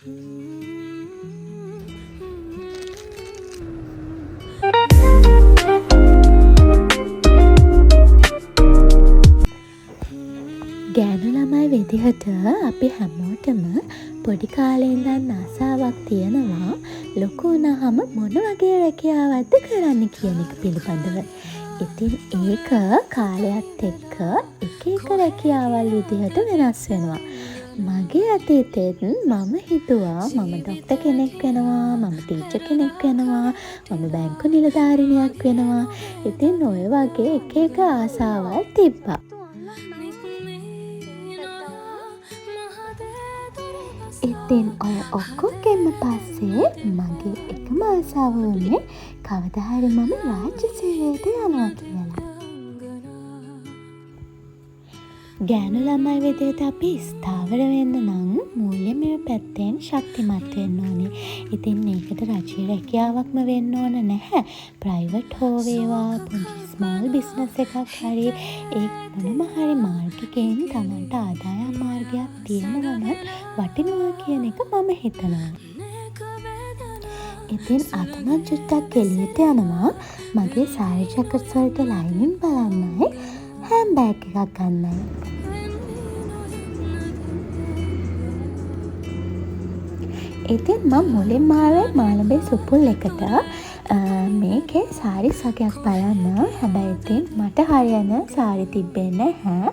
ගෑනු ළමයි විදිහට අපි හැමෝටම පොඩි කාලේ ඉඳන් ආසාවක් තියෙනවා ලොකු වුණාම මොන වගේ රැකියාවක්ද කරන්න කියන එක පිළිබඳව. ඉතින් ඒක කාලයත් එක්ක එක එක රැකියාවල් විදිහට වෙනස් වෙනවා. මගේ අතීතෙත් මම හිතුවා මම ඩොක්ටර් කෙනෙක් වෙනවා, මම ටීචර් කෙනෙක් වෙනවා, මම බැංකු නිලධාරිනියක් වෙනවා. ඉතින් ඔය වගේ එක එක ආසාවල් තිබ්බා. ඉතින් ඔය ඔක්කොගෙම පස්සේ මගේ එකම ආසාව වුණේ කවදා හරි මම රාජ්‍ය සේවයට යනවා කියලා. ගෑනු ළමයි විදිහට අපි ස්ථාවර වෙන්න නම් මූල්‍යමය පැත්තෙන් ශක්තිමත් වෙන්න ඕනේ. ඉතින් මේකට රජයේ රැකියාවක්ම වෙන්න ඕන නැහැ. ප්‍රයිවට් හෝ වේවා, පුංචි ස්මෝල් බිස්නස් එකක් හරි, ඒ මොනම හරි මාර්ගයකින් තමන්ට ආදායම් මාර්ගයක් තියෙනවා නම් වටිනවා කියන එක මම හිතනවා. ඉතින් අද මම චුට්ටක් එළියට යනවා. මගේ සාරි ජැකට්ස් වලට ලයිනින් බලන්නයි, හෑන්ඩ් බෑග් එකක් ගන්නයි. ඉතින් මම මුලින්ම ආවේ මාළඹේ සුපුල් එකට. මේකේ සාරිස් වගේක් බලන්න. හැබැයි ඉතින් මට හරියන සාරි තිබ්බේ නැහැ.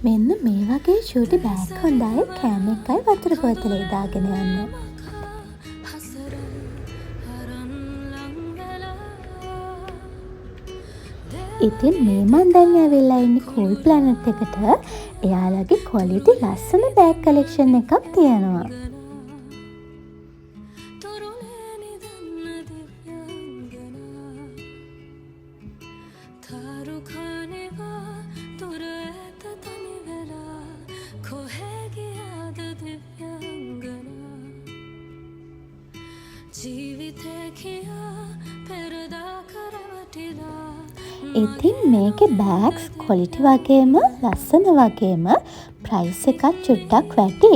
මෙන්න මේ වගේ චූටි බෑග් හොඳයි. කෑම එකයි වතුර බෝතලේ දාගෙන යන්න. ඉතින් මේ මන් දැන් ඇවිල්ලා ඉන්නේ කූල් ප්ලැනට් එකට. එයාලගේ ක්වොලිටි ලස්සන බෑග් කලෙක්ෂන් එකක් තියෙනවා. ඉතින් මේකේ බෑග්ස් ක්වොලිටි වගේම ලස්සන වගේම ප්‍රයිස් එකක් චුට්ටක් වැඩි.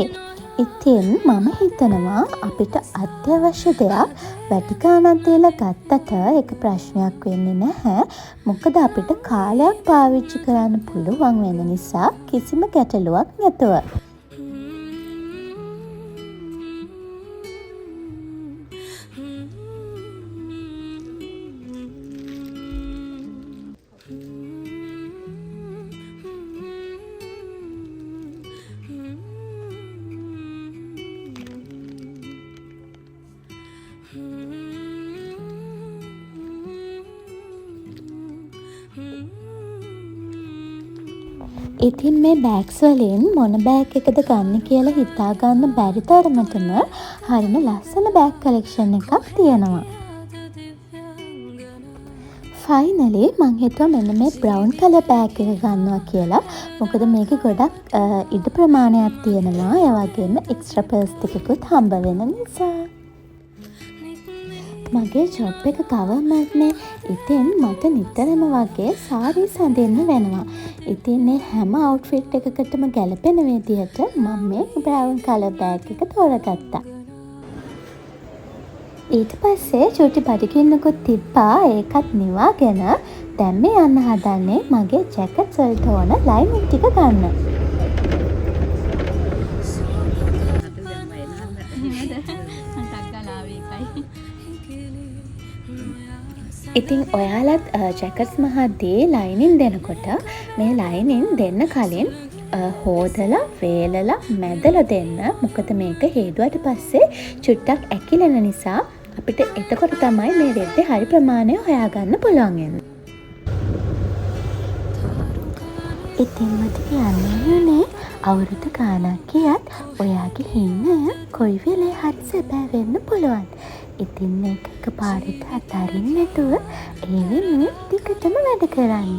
ඉතින් මම හිතනවා අපිට අත්‍යවශ්‍ය දෙයක් වැඩි ගාණක් දීලා ගත්තට ඒක ප්‍රශ්නයක් වෙන්නේ නැහැ. මොකද අපිට කාලයක් පාවිච්චි කරන්න පුළුවන් වෙන නිසා කිසිම ගැටලුවක් නැතුව. ඉතින් මේ බෑග්ස් වලින් මොන බෑග් එකද ගන්න කියලා හිතා ගන්න බැරි තරමටම හරිම ලස්සන බෑග් කලෙක්ෂන් එකක් තියෙනවා. ෆයිනලි මං හිතුවා මෙන්න මේ බ්‍රවුන් කලර් බෑග් එක ගන්නවා කියලා. මොකද මේකේ ගොඩක් ඉඩ ප්‍රමාණයක් තියෙනවා. ඒ වගේම එක්ස්ට්‍රා පර්ස් ටිකකුත් හම්බ වෙන නිසා. මගේ ජොබ් එක ගවර්න්මන්ට්නේ. ඉතින් මට නිතරම වගේ සාරීස් අඳින්න වෙනවා. ඉතින් මේ හැම අවුට්ෆිට් එකකටම ගැලපෙන විදිහට මම මේ බ්‍රවුන් කලර් බෑග් එක තෝරගත්තා. ඊට පස්සේ චූටි බඩගින්නකුත් තිබ්බා. ඒකත් නිවාගෙන දැන් මේ යන්න හදන්නේ මගේ ජැකට්ස් වලට ඕන ලයිනින් ටික ගන්න. ඉතින් ඔයාලත් ජැකට්ස් මහද්දී ලයිනින් දෙනකොට මේ ලයිනින් දෙන්න කලින් හෝදලා වේලලා මැදලා දෙන්න. මොකද මේක හේදුවට පස්සේ චුට්ටක් ඇකිලෙන නිසා අපිට එතකොට තමයි මේ රෙද්දේ හරි ප්‍රමාණය හොයාගන්න පුළුවන් වෙන්නේ. ඉතින් මට කියන්නේ අවුරුදු ගානක් ගියත් ඔයාගේ හින්නය කොයි වෙලේ හරි සැබෑ වෙන්න පුළුවන්. ඉතින් මේක එකපාරට අතාරින්න නැතුව ඒ වෙනුවෙන් ටිකටම වැඩ කරන්න.